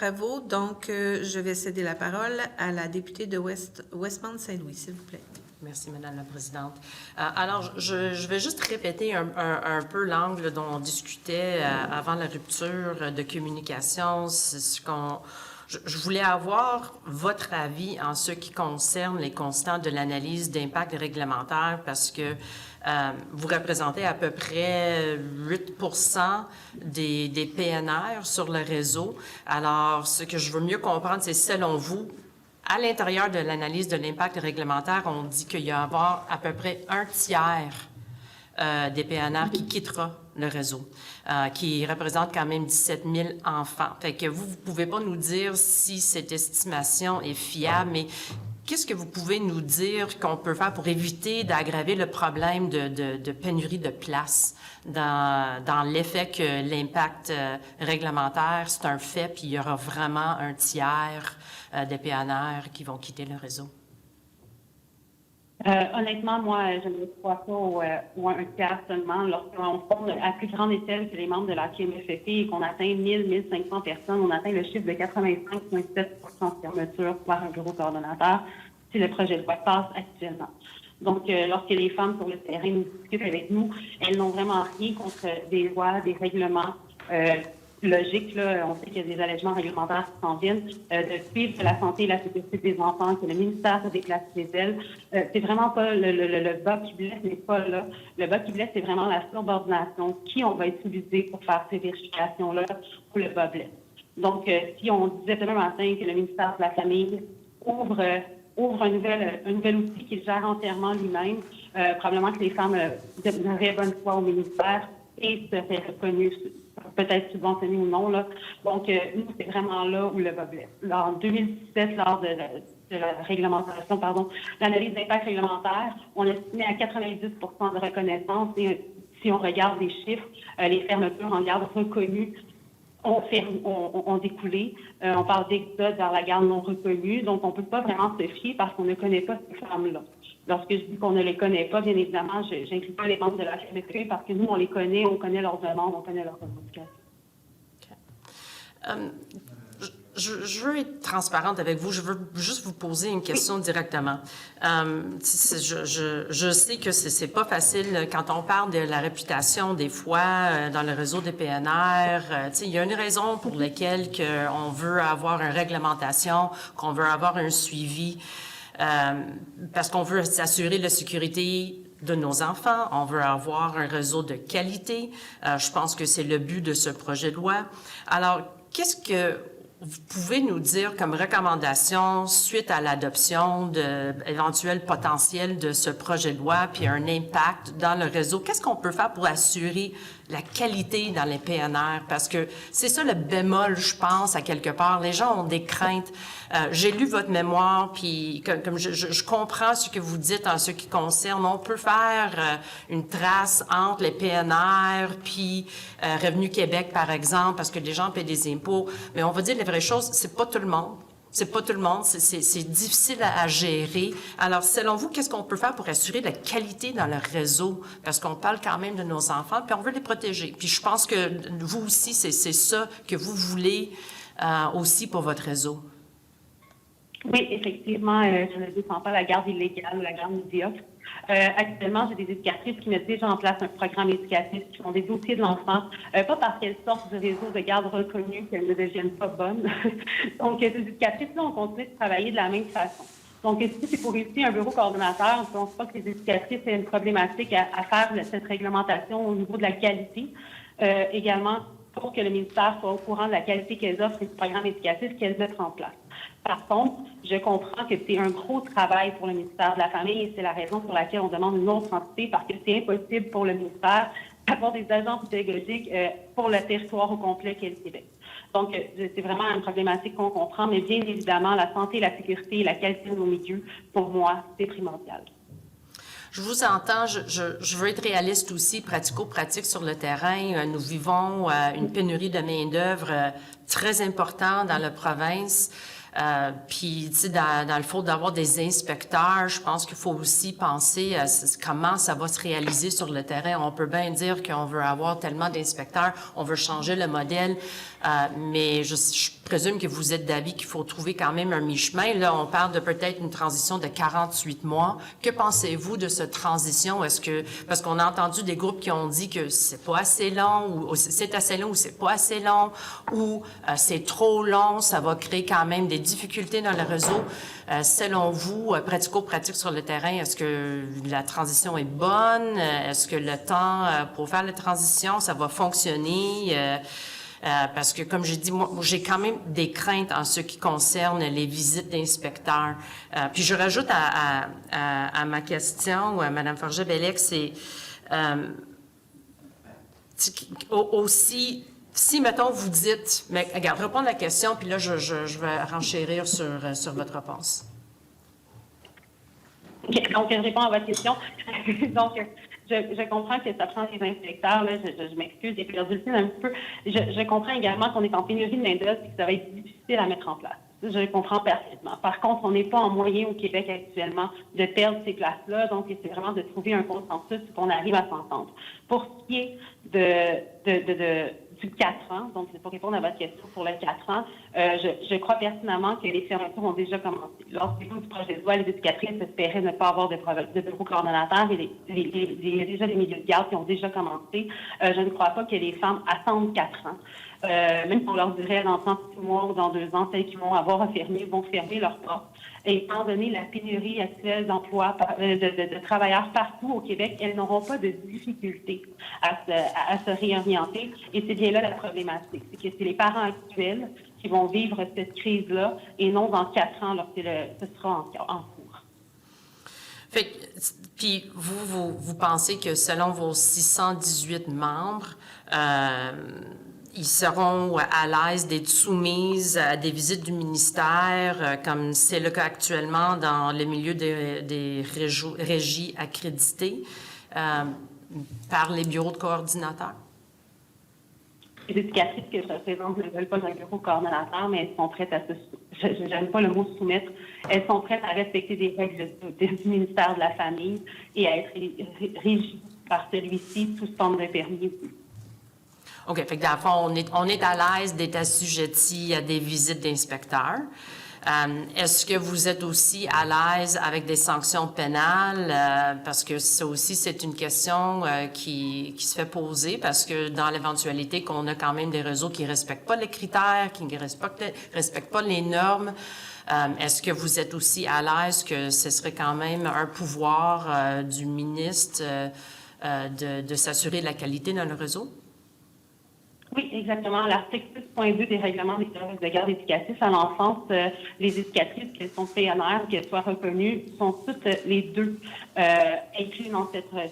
A: travaux. Donc, je vais céder la parole à la députée de Westmount-Saint-Louis, s'il vous plaît.
F: Merci, Madame la Présidente. Alors, je vais juste répéter un peu l'angle dont on discutait avant la rupture de communication. Je voulais avoir votre avis en ce qui concerne les constants de l'analyse d'impact réglementaire parce que vous représentez à peu près 8 des PNR sur le réseau. Alors, ce que je veux mieux comprendre, c'est selon vous, à l'intérieur de l'analyse de l'impact réglementaire, on dit qu'il y a à peu près un tiers des PNR qui quittera le réseau, qui représente quand même 17 000 enfants. Fait que vous ne pouvez pas nous dire si cette estimation est fiable, mais qu'est-ce que vous pouvez nous dire qu'on peut faire pour éviter d'aggraver le problème de pénurie de place dans l'effet que l'impact réglementaire, c'est un fait, puis il y aura vraiment un tiers des PNR qui vont quitter le réseau?
C: Honnêtement, moi, je ne crois pas ou un tiers seulement. Lorsqu'on forme à plus grande échelle que les membres de la QMFP et qu'on atteint 1 500 personnes, on atteint le chiffre de 85,7 de fermeture par un bureau coordonnateur si le projet de loi passe actuellement. Donc, lorsque les femmes sur le terrain nous discutent avec nous, elles n'ont vraiment rien contre des lois, des règlements logiques. Là, on sait qu'il y a des allègements réglementaires qui s'en viennent, de suivre la santé et la sécurité des enfants, que le ministère se déplace chez elles. C'est vraiment pas le bas qui blesse, n'est pas là. Le bas qui blesse, c'est vraiment la subordination. Qui on va utiliser pour faire ces vérifications-là où le bas blesse. Donc, si on disait demain matin que le ministère de la Famille ouvre un nouvel outil qu'il gère entièrement lui-même, probablement que les femmes donneraient bonne foi au ministère et seraient reconnues, peut-être subventionnées ou non. Là. Donc, nous, c'est vraiment là où le bas blesse. En 2017, lors de la réglementation, l'analyse d'impact réglementaire, on a estimé à 90 de reconnaissance. Et si on regarde les chiffres, les fermetures en garde reconnues ont découlé. On parle d'exode vers la garde non reconnue. Donc, on ne peut pas vraiment se fier parce qu'on ne connaît pas ces femmes-là. Lorsque je dis qu'on ne les connaît pas, bien évidemment, je n'inclus pas les membres de la FMQ parce que nous, on les connaît, on connaît leurs demandes, on connaît leurs revendications.
F: Je veux être transparente avec vous. Je veux juste vous poser une question directement. Je sais que c'est pas facile quand on parle de la réputation des fois dans le réseau des PNR. Il y a une raison pour laquelle on veut avoir une réglementation, qu'on veut avoir un suivi, parce qu'on veut s'assurer la sécurité de nos enfants, on veut avoir un réseau de qualité. Je pense que c'est le but de ce projet de loi. Alors, qu'est-ce que vous pouvez nous dire comme recommandation suite à l'adoption d'éventuels potentiels de ce projet de loi puis un impact dans le réseau? Qu'est-ce qu'on peut faire pour assurer la qualité dans les PNR? Parce que c'est ça le bémol, je pense, à quelque part. Les gens ont des craintes. J'ai lu votre mémoire, puis comme je comprends ce que vous dites en ce qui concerne. On peut faire une trace entre les PNR puis Revenu Québec, par exemple, parce que les gens paient des impôts. Mais on va dire les vraies choses, c'est pas tout le monde. C'est pas tout le monde, c'est difficile à gérer. Alors, selon vous, qu'est-ce qu'on peut faire pour assurer la qualité dans le réseau? Parce qu'on parle quand même de nos enfants, puis on veut les protéger. Puis je pense que vous aussi, c'est ça que vous voulez aussi pour votre réseau.
C: Oui, effectivement, je ne défends pas la garde illégale ou la garde médiocre. Actuellement, j'ai des éducatrices qui mettent déjà en place un programme éducatif, qui font des dossiers de l'enfant, pas parce qu'elles sortent du réseau de garde reconnu qu'elles ne deviennent pas bonnes. Donc, ces éducatrices-là, on continue de travailler de la même façon. Donc, si c'est pour réussir un bureau coordonnateur, on ne pense pas que les éducatrices aient une problématique à faire cette réglementation au niveau de la qualité. Également, pour que le ministère soit au courant de la qualité qu'elles offrent et du programme éducatif qu'elles mettent en place. Par contre, je comprends que c'est un gros travail pour le ministère de la Famille et c'est la raison pour laquelle on demande une autre entité parce que c'est impossible pour le ministère d'avoir des agents pédagogiques pour le territoire au complet qu'est le Québec. Donc, c'est vraiment une problématique qu'on comprend, mais bien évidemment, la santé, la sécurité et la qualité de nos milieux, pour moi, c'est primordial.
F: Je vous entends, je veux être réaliste aussi, pratico-pratique sur le terrain. Nous vivons une pénurie de main-d'œuvre très importante dans la province. Puis, tu sais, dans le faut d'avoir des inspecteurs, je pense qu'il faut aussi penser à comment ça va se réaliser sur le terrain. On peut bien dire qu'on veut avoir tellement d'inspecteurs, on veut changer le modèle, mais je présume que vous êtes d'avis qu'il faut trouver quand même un mi-chemin. Là, on parle de peut-être une transition de 48 mois. Que pensez-vous de cette transition? Parce qu'on a entendu des groupes qui ont dit que c'est pas assez long, ou c'est assez long, ou c'est pas assez long, ou c'est trop long, ça va créer quand même des difficultés dans le réseau. Selon vous, pratico-pratique sur le terrain, est-ce que la transition est bonne? Est-ce que le temps pour faire la transition, ça va fonctionner? Parce que, comme j'ai dit, moi, j'ai quand même des craintes en ce qui concerne les visites d'inspecteurs. Puis je rajoute à ma question, à Mme Forget-Bellec, c'est aussi, si, mettons, vous dites, mais regarde, répondre à la question, puis là, je vais renchérir sur votre réponse.
C: OK, donc, je réponds à votre question. Donc, je comprends que ça prend des inspecteurs. Là, je m'excuse, j'ai perdu le fil un petit peu. Je comprends également qu'on est en pénurie de main-d'œuvre et que ça va être difficile à mettre en place. Je le comprends parfaitement. Par contre, on n'est pas en moyen au Québec actuellement de perdre ces places-là. Donc, c'est vraiment de trouver un consensus et qu'on arrive à s'entendre. Pour ce qui est du 4 ans, donc c'est pour répondre à votre question pour le 4 ans, je crois pertinemment que les fermetures ont déjà commencé. Lors du projet de loi, les éducatrices espéraient ne pas avoir de bureau coordonnateur et il y a déjà des milieux de garde qui ont déjà commencé. Je ne crois pas que les femmes attendent 4 ans. Même si on leur dirait dans 36 mois ou dans 2 ans, celles qui vont avoir fermé vont fermer leurs portes. Et étant donné la pénurie actuelle d'emplois, de travailleurs partout au Québec, elles n'auront pas de difficulté à se réorienter. Et c'est bien là la problématique. C'est que c'est les parents actuels qui vont vivre cette crise-là et non dans 4 ans lorsque ce sera en cours.
F: Fait que, puis vous pensez que selon vos 618 membres, ils seront à l'aise d'être soumises à des visites du ministère, comme c'est le cas actuellement dans le milieu des régies accréditées, par les bureaux de coordinateurs?
C: Les éducatrices que je représente ne veulent pas d'un bureau coordonnateur, mais elles sont prêtes à je n'aime pas le mot soumettre, elles sont prêtes à respecter des règles du ministère de la Famille et à être régies par celui-ci sous forme de permis.
F: OK. Fait que dans le fond, on est à l'aise d'être assujetti à des visites d'inspecteurs. Est-ce que vous êtes aussi à l'aise avec des sanctions pénales? Parce que ça aussi, c'est une question qui se fait poser parce que dans l'éventualité qu'on a quand même des réseaux qui ne respectent pas les critères, qui ne respectent pas les normes, est-ce que vous êtes aussi à l'aise que ce serait quand même un pouvoir du ministre de s'assurer de la qualité dans le réseau?
C: Oui, exactement. L'article 6.2 des règlements des services de garde éducatifs à l'enfance, les éducatrices, qu'elles sont PNR, qu'elles soient reconnues, sont toutes les deux incluses dans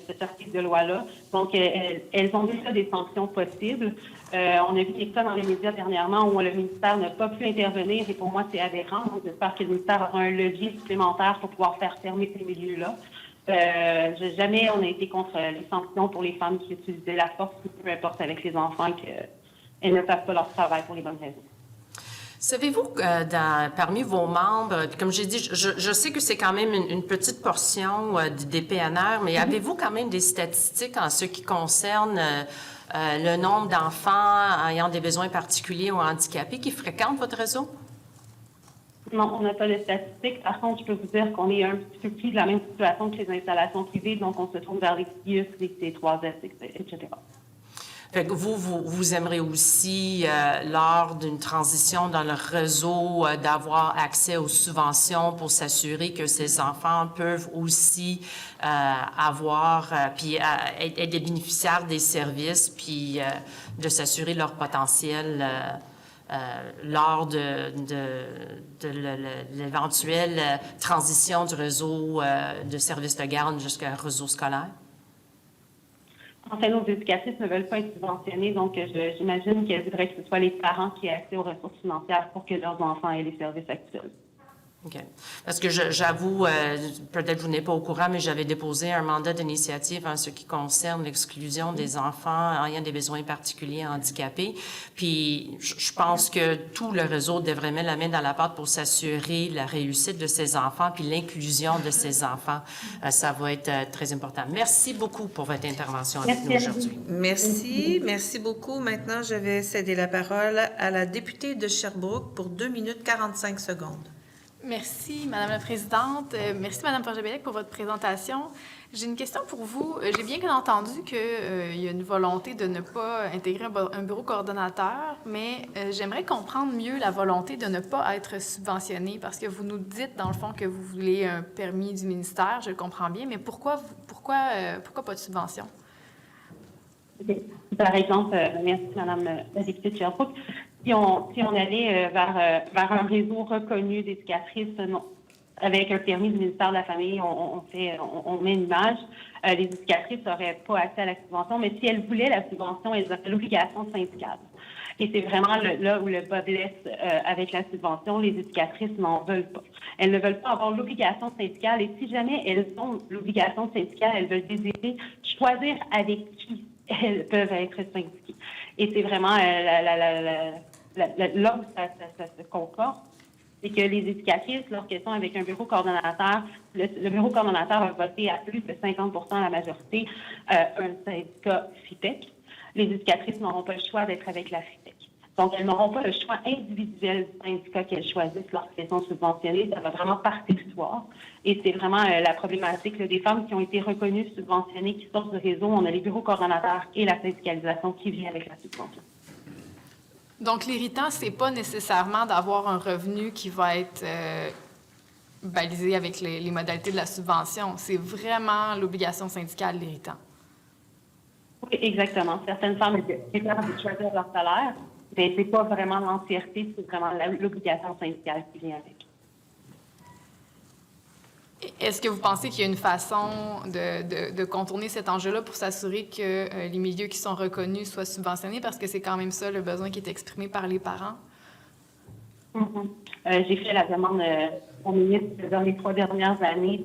C: cet article de loi-là. Donc, elles ont déjà des sanctions possibles. On a vu des cas dans les médias dernièrement où le ministère n'a pas pu intervenir et pour moi, c'est aberrant. Donc, j'espère que le ministère aura un levier supplémentaire pour pouvoir faire fermer ces milieux-là. Jamais on a été contre les sanctions pour les femmes qui utilisaient la force, peu importe avec les enfants, qu'elles ne fassent pas leur travail pour les bonnes raisons.
F: Savez-vous, parmi vos membres, comme j'ai dit, je sais que c'est quand même une petite portion des PNR, mais avez-vous quand même des statistiques en ce qui concerne le nombre d'enfants ayant des besoins particuliers ou handicapés qui fréquentent votre réseau?
C: Non, on n'a pas de statistiques. Par contre, je peux vous dire qu'on est un petit peu plus de la même situation que les installations privées, donc on se trouve vers les CIUS, les C3S, etc.
F: Fait que vous aimeriez aussi, lors d'une transition dans le réseau, d'avoir accès aux subventions pour s'assurer que ces enfants peuvent aussi avoir, puis être des bénéficiaires des services, puis de s'assurer leur potentiel lors de l'éventuelle transition du réseau de services de garde jusqu'à un réseau scolaire?
C: En fait, nos éducatrices ne veulent pas être subventionnées, donc j'imagine qu'elles voudraient que ce soit les parents qui aient accès aux ressources financières pour que leurs enfants aient les services actuels.
F: OK. Parce que j'avoue, peut-être vous n'êtes pas au courant, mais j'avais déposé un mandat d'initiative en ce qui concerne l'exclusion des enfants ayant des besoins particuliers handicapés. Puis je pense que tout le réseau devrait mettre la main dans la pâte pour s'assurer la réussite de ces enfants puis l'inclusion de ces enfants. Ça va être très important. Merci beaucoup pour votre intervention avec nous aujourd'hui.
A: Merci. Merci beaucoup. Maintenant, je vais céder la parole à la députée de Sherbrooke pour 2 minutes 45 secondes.
H: Merci, Madame la Présidente. Merci, Madame Forget-Bellec, pour votre présentation. J'ai une question pour vous. J'ai bien entendu qu'il y a une volonté de ne pas intégrer un bureau coordonnateur, mais j'aimerais comprendre mieux la volonté de ne pas être subventionné, parce que vous nous dites, dans le fond, que vous voulez un permis du ministère, je le comprends bien, mais pourquoi pas de subvention?
C: Par exemple, merci Madame la députée de Sherbrooke, si on allait vers un réseau reconnu d'éducatrices avec un permis du ministère de la Famille, on met une image, les éducatrices n'auraient pas accès à la subvention, mais si elles voulaient la subvention, elles auraient l'obligation syndicale. Et c'est vraiment là où le bas blesse avec la subvention. Les éducatrices n'en veulent pas. Elles ne veulent pas avoir l'obligation syndicale, et si jamais elles ont l'obligation syndicale, elles veulent désirer choisir avec qui elles peuvent être syndiquées. Et c'est vraiment là où ça se concorde, c'est que les éducatrices, lorsqu'elles sont avec un bureau coordonnateur, le bureau coordonnateur va voter à plus de 50 % à la majorité un syndicat FIPEC. Les éducatrices n'auront pas le choix d'être avec la FIPEC. Donc, elles n'auront pas le choix individuel du syndicat qu'elles choisissent lorsqu'elles sont subventionnées. Ça va vraiment par territoire. Et c'est vraiment la problématique là, des femmes qui ont été reconnues subventionnées, qui sortent du réseau. On a les bureaux coordonnateurs et la syndicalisation qui vient avec la subvention.
H: Donc, l'irritant, c'est pas nécessairement d'avoir un revenu qui va être balisé avec les modalités de la subvention. C'est vraiment l'obligation syndicale, l'irritant.
C: Oui, exactement. Certaines femmes préfèrent choisir leur salaire, mais c'est pas vraiment l'entièreté, c'est vraiment l'obligation syndicale qui vient avec.
H: Est-ce que vous pensez qu'il y a une façon de contourner cet enjeu-là pour s'assurer que les milieux qui sont reconnus soient subventionnés? Parce que c'est quand même ça le besoin qui est exprimé par les parents.
C: J'ai fait la demande au ministre dans les 3 dernières années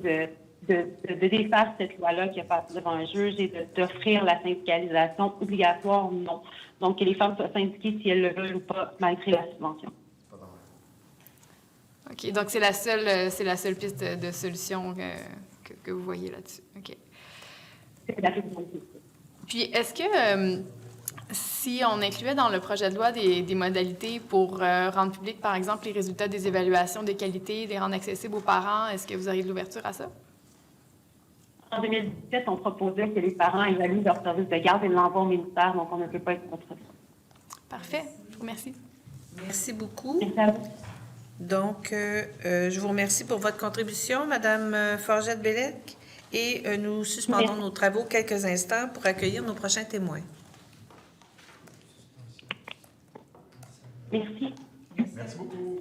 C: de défaire cette loi-là qui a passé devant un juge et d'offrir la syndicalisation obligatoire ou non. Donc, que les femmes soient syndiquées si elles le veulent ou pas, malgré la subvention.
H: OK. Donc, c'est la seule piste de solution que vous voyez là-dessus. OK.
C: C'est la piste.
H: Puis, est-ce que si on incluait dans le projet de loi des modalités pour rendre public, par exemple, les résultats des évaluations de qualité, les rendre accessibles aux parents, est-ce que vous auriez de l'ouverture à ça?
C: En 2017, on proposait que les parents évaluent leur service de garde et l'envoient au ministère, donc on ne peut pas être contre ça.
H: Parfait. Je vous remercie.
A: Merci beaucoup.
C: Merci à vous.
A: Donc, je vous remercie pour votre contribution, Madame Forget-Bellec, et nous suspendons nos travaux quelques instants pour accueillir nos prochains témoins.
C: Merci.
D: Merci beaucoup.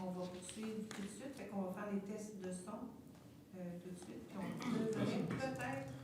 G: On va poursuivre tout de suite, fait qu'on va faire les tests de son tout de suite. Puis on devrait peut-être